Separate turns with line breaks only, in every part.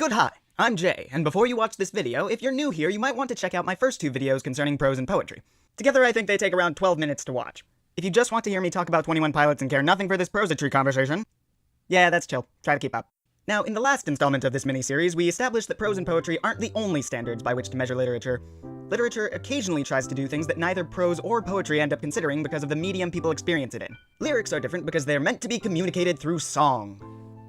Good hi, I'm Jay, and before you watch this video, if you're new here, you might want to check out my first two videos concerning prose and poetry. Together I think they take around 12 minutes to watch. If you just want to hear me talk about 21 Pilots and care nothing for this prosetry conversation, yeah, that's chill. Try to keep up. Now, in the last installment of this mini-series, we established that prose and poetry aren't the only standards by which to measure literature. Literature occasionally tries to do things that neither prose or poetry end up considering because of the medium people experience it in. Lyrics are different because they're meant to be communicated through song.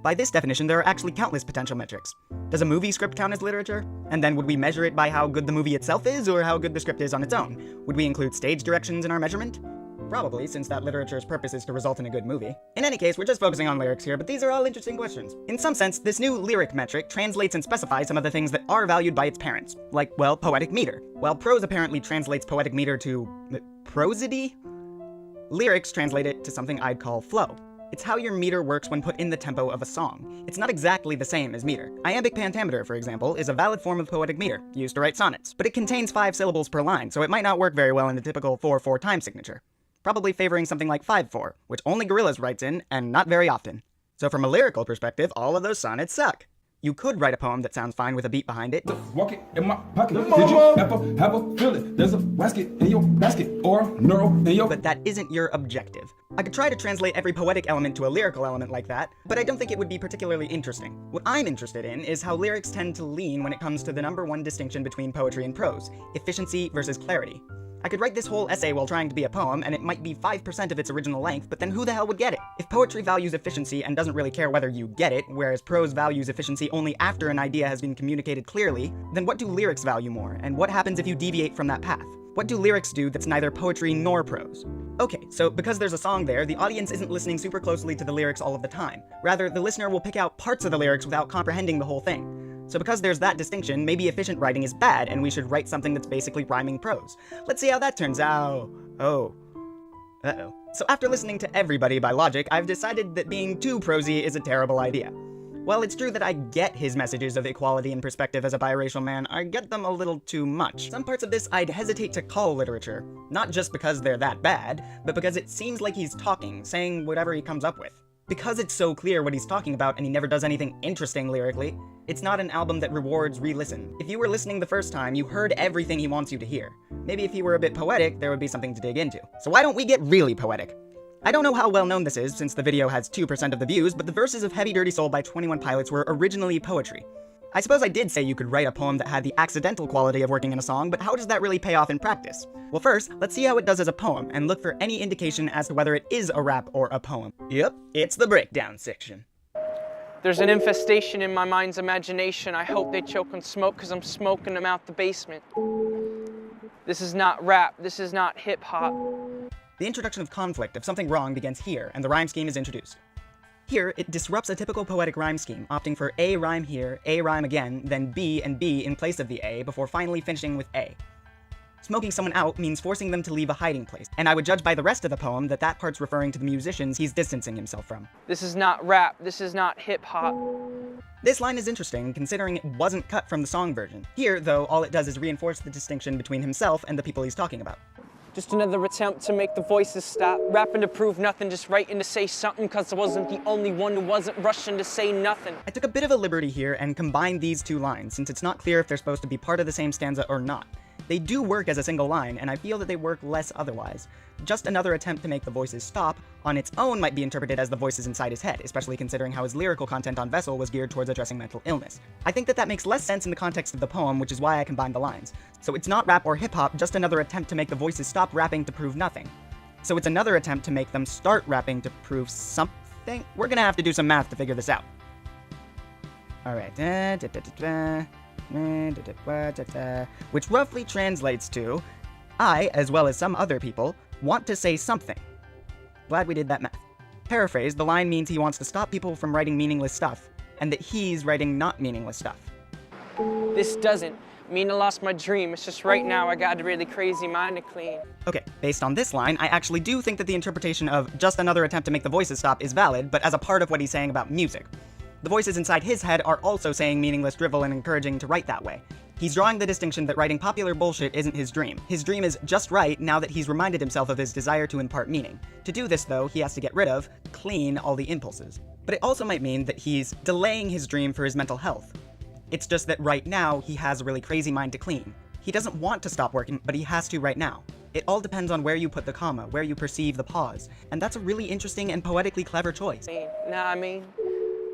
By this definition, there are actually countless potential metrics. Does a movie script count as literature? And then would we measure it by how good the movie itself is, or how good the script is on its own? Would we include stage directions in our measurement? Probably, since that literature's purpose is to result in a good movie. In any case, we're just focusing on lyrics here, but these are all interesting questions. In some sense, this new lyric metric translates and specifies some of the things that are valued by its parents, like, well, poetic meter. While prose apparently translates poetic meter to prosody, lyrics translate it to something I'd call flow. It's how your meter works when put in the tempo of a song. It's not exactly the same as meter. Iambic pentameter, for example, is a valid form of poetic meter, used to write sonnets, but it contains 5 syllables per line, so it might not work very well in the typical 4/4 time signature. Probably favoring something like 5/4, which only Gorillaz writes in, and not very often. So from a lyrical perspective, all of those sonnets suck. You could write a poem that sounds fine with a beat behind it.
Walk it in my pocket. Did you ever have a feeling there's a basket in your basket or a neural in your...
But that isn't your objective. I could try to translate every poetic element to a lyrical element like that, but I don't think it would be particularly interesting. What I'm interested in is how lyrics tend to lean when it comes to the #1 distinction between poetry and prose: efficiency versus clarity. I could write this whole essay while trying to be a poem, and it might be 5% of its original length, but then who the hell would get it? If poetry values efficiency and doesn't really care whether you get it, whereas prose values efficiency only after an idea has been communicated clearly, then what do lyrics value more, and what happens if you deviate from that path? What do lyrics do that's neither poetry nor prose? Okay, so because there's a song there, the audience isn't listening super closely to the lyrics all of the time. Rather, the listener will pick out parts of the lyrics without comprehending the whole thing. So because there's that distinction, maybe efficient writing is bad, and we should write something that's basically rhyming prose. Let's see how that turns out. Uh-oh. So after listening to everybody by logic, I've decided that being too prosy is a terrible idea. While it's true that I get his messages of equality and perspective as a biracial man, I get them a little too much. Some parts of this I'd hesitate to call literature, not just because they're that bad, but because it seems like he's talking, saying whatever he comes up with. Because it's so clear what he's talking about and he never does anything interesting lyrically, it's not an album that rewards re-listen. If you were listening the first time, you heard everything he wants you to hear. Maybe if he were a bit poetic, there would be something to dig into. So why don't we get really poetic? I don't know how well known this is since the video has 2% of the views, but the verses of Heavy Dirty Soul by 21 Pilots were originally poetry. I suppose I did say you could write a poem that had the accidental quality of working in a song, but how does that really pay off in practice? Well, first, let's see how it does as a poem, and look for any indication as to whether it is a rap or a poem. Yep, it's the breakdown section.
There's an infestation in my mind's imagination. I hope they choke on smoke because I'm smoking them out the basement. This is not rap, this is not hip-hop.
The introduction of conflict, of something wrong, begins here, and the rhyme scheme is introduced. Here, it disrupts a typical poetic rhyme scheme, opting for A rhyme here, A rhyme again, then B and B in place of the A, before finally finishing with A. Smoking someone out means forcing them to leave a hiding place, and I would judge by the rest of the poem that that part's referring to the musicians he's distancing himself from.
This is not rap, this is not hip-hop.
This line is interesting, considering it wasn't cut from the song version. Here, though, all it does is reinforce the distinction between himself and the people he's talking about.
Just another attempt to make the voices stop. Rapping to prove nothing, just writing to say something, cause I wasn't the only one who wasn't rushing to say nothing. I took a bit of a liberty here and combined these two lines, since it's not clear if they're supposed to be part of the same stanza or not. They do work as a single line, and I feel that they work less otherwise. Just another attempt to make the voices stop on its own might be interpreted as the voices inside his head, especially considering how his lyrical content on Vessel was geared towards addressing mental illness. I think that makes less sense in the context of the poem, which is why I combined the lines. So it's not rap or hip-hop, just another attempt to make the voices stop rapping to prove nothing. So it's another attempt to make them start rapping to prove something? We're gonna have to do some math to figure this out. Alright, which roughly translates to, I, as well as some other people, want to say something. Glad we did that math. Paraphrase, the line means he wants to stop people from writing meaningless stuff, and that he's writing not meaningless stuff. This doesn't mean I lost my dream, it's just right now I got a really crazy mind to clean.
Okay, based on this line, I actually do think that the interpretation of just another attempt to make the voices stop is valid, but as a part of what he's saying about music. The voices inside his head are also saying meaningless drivel and encouraging to write that way. He's drawing the distinction that writing popular bullshit isn't his dream. His dream is just right now that he's reminded himself of his desire to impart meaning. To do this, though, he has to get rid of, clean all the impulses. But it also might mean that he's delaying his dream for his mental health. It's just that right now, he has a really crazy mind to clean. He doesn't want to stop working, but he has to right now. It all depends on where you put the comma, where you perceive the pause, and that's a really interesting and poetically clever choice.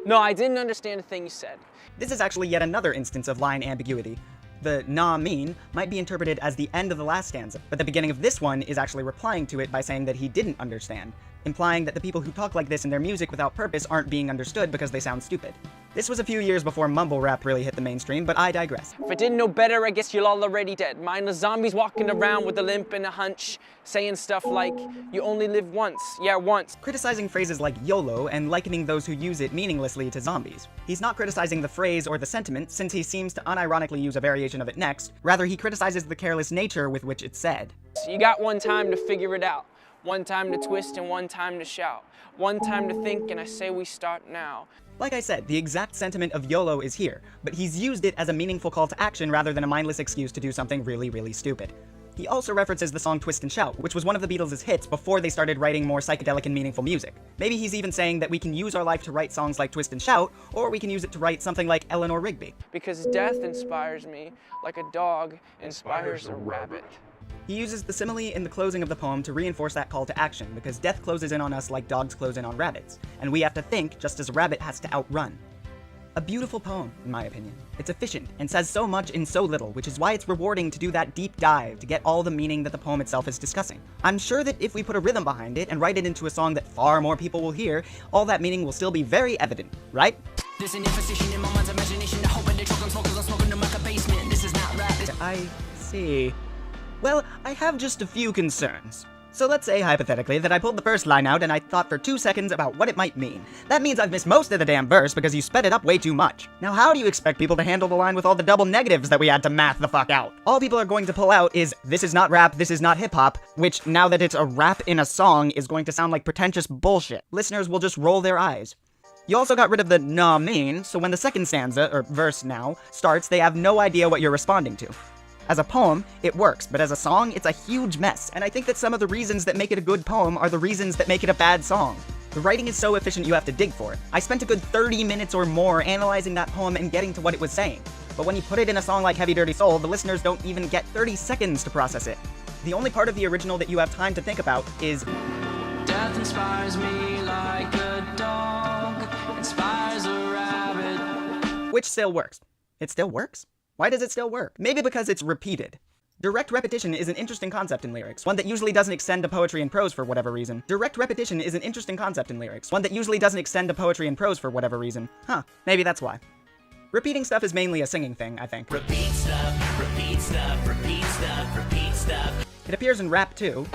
No, I didn't understand a thing you said.
This is actually yet another instance of line ambiguity. The "nah mean" might be interpreted as the end of the last stanza, but the beginning of this one is actually replying to it by saying that he didn't understand, implying that the people who talk like this in their music without purpose aren't being understood because they sound stupid. This was a few years before mumble rap really hit the mainstream, but I digress.
If I didn't know better, I guess you're all already dead. Mindless zombies walking around with a limp and a hunch, saying stuff like, you only live once. Yeah, once.
Criticizing phrases like YOLO and likening those who use it meaninglessly to zombies. He's not criticizing the phrase or the sentiment, since he seems to unironically use a variation of it next. Rather, he criticizes the careless nature with which it's said.
You got one time to figure it out. One time to twist and one time to shout. One time to think, and I say we start now.
Like I said, the exact sentiment of YOLO is here, but he's used it as a meaningful call to action rather than a mindless excuse to do something really, really stupid. He also references the song Twist and Shout, which was one of the Beatles' hits before they started writing more psychedelic and meaningful music. Maybe he's even saying that we can use our life to write songs like Twist and Shout, or we can use it to write something like Eleanor Rigby.
Because death inspires me like a dog inspires a rabbit.
He uses the simile in the closing of the poem to reinforce that call to action, because death closes in on us like dogs close in on rabbits, and we have to think just as a rabbit has to outrun. A beautiful poem, in my opinion. It's efficient, and says so much in so little, which is why it's rewarding to do that deep dive to get all the meaning that the poem itself is discussing. I'm sure that if we put a rhythm behind it and write it into a song that far more people will hear, all that meaning will still be very evident, right?
There's an imposition in my mind's imagination. I hope they choke on smoke 'cause I'm smoking them like a basement. This is not rap.
I see. Well, I have just a few concerns. So let's say, hypothetically, that I pulled the first line out and I thought for 2 seconds about what it might mean. That means I've missed most of the damn verse because you sped it up way too much. Now how do you expect people to handle the line with all the double negatives that we had to math the fuck out? All people are going to pull out is, this is not rap, this is not hip-hop, which, now that it's a rap in a song, is going to sound like pretentious bullshit. Listeners will just roll their eyes. You also got rid of the "nah mean," so when the second stanza, or verse now, starts, they have no idea what you're responding to. As a poem, it works, but as a song, it's a huge mess, and I think that some of the reasons that make it a good poem are the reasons that make it a bad song. The writing is so efficient you have to dig for it. I spent a good 30 minutes or more analyzing that poem and getting to what it was saying. But when you put it in a song like Heavy Dirty Soul, the listeners don't even get 30 seconds to process it. The only part of the original that you have time to think about is,
Death inspires me like a dog inspires a rabbit.
which still works. It still works? Why does it still work? Maybe because it's repeated. Direct repetition is an interesting concept in lyrics, one that usually doesn't extend to poetry and prose for whatever reason. Direct repetition is an interesting concept in lyrics, one that usually doesn't extend to poetry and prose for whatever reason. Huh, maybe that's why. Repeating stuff is mainly a singing thing, I think.
Repeat stuff, repeat stuff, repeat stuff, repeat stuff.
It appears in rap too.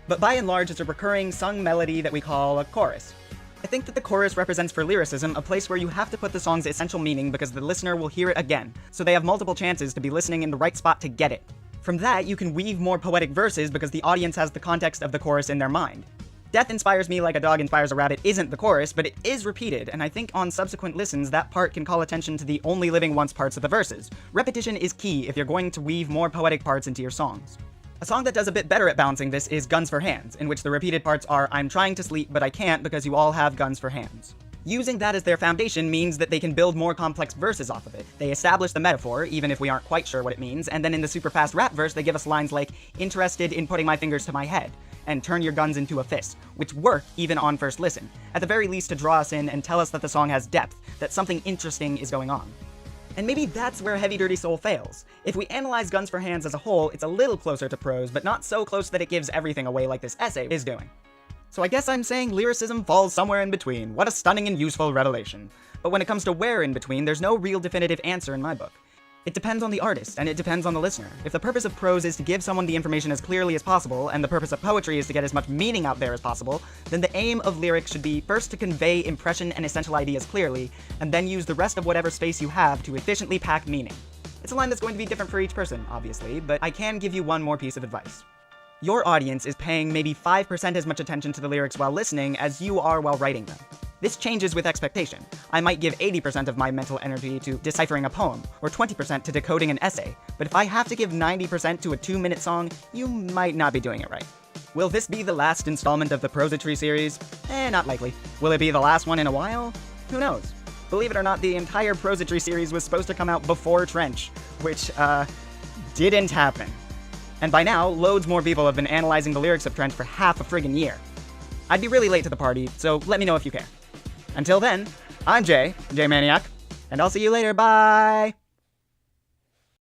But by and large, it's a recurring sung melody that we call a chorus. I think that the chorus represents for lyricism a place where you have to put the song's essential meaning because the listener will hear it again, so they have multiple chances to be listening in the right spot to get it. From that, you can weave more poetic verses because the audience has the context of the chorus in their mind. Death inspires me like a dog inspires a rabbit isn't the chorus, but it is repeated, and I think on subsequent listens that part can call attention to the only living once parts of the verses. Repetition is key if you're going to weave more poetic parts into your songs. A song that does a bit better at balancing this is Guns for Hands, in which the repeated parts are, I'm trying to sleep but I can't because you all have guns for hands. Using that as their foundation means that they can build more complex verses off of it. They establish the metaphor, even if we aren't quite sure what it means, and then in the super fast rap verse they give us lines like, interested in putting my fingers to my head, and turn your guns into a fist, which work even on first listen, at the very least to draw us in and tell us that the song has depth, that something interesting is going on. And maybe that's where Heavy Dirty Soul fails. If we analyze Guns for Hands as a whole, it's a little closer to prose, but not so close that it gives everything away like this essay is doing. So I guess I'm saying lyricism falls somewhere in between. What a stunning and useful revelation. But when it comes to where in between, there's no real definitive answer in my book. It depends on the artist, and it depends on the listener. If the purpose of prose is to give someone the information as clearly as possible, and the purpose of poetry is to get as much meaning out there as possible, then the aim of lyrics should be first to convey impression and essential ideas clearly, and then use the rest of whatever space you have to efficiently pack meaning. It's a line that's going to be different for each person, obviously, but I can give you one more piece of advice. Your audience is paying maybe 5% as much attention to the lyrics while listening as you are while writing them. This changes with expectation. I might give 80% of my mental energy to deciphering a poem, or 20% to decoding an essay, but if I have to give 90% to a 2-minute song, you might not be doing it right. Will this be the last installment of the prosetry series? Not likely. Will it be the last one in a while? Who knows? Believe it or not, the entire prosetry series was supposed to come out before Trench, which, didn't happen. And by now, loads more people have been analyzing the lyrics of Trench for half a friggin' year. I'd be really late to the party, so let me know if you care. Until then, I'm Jay Maniac, and I'll see you later, bye!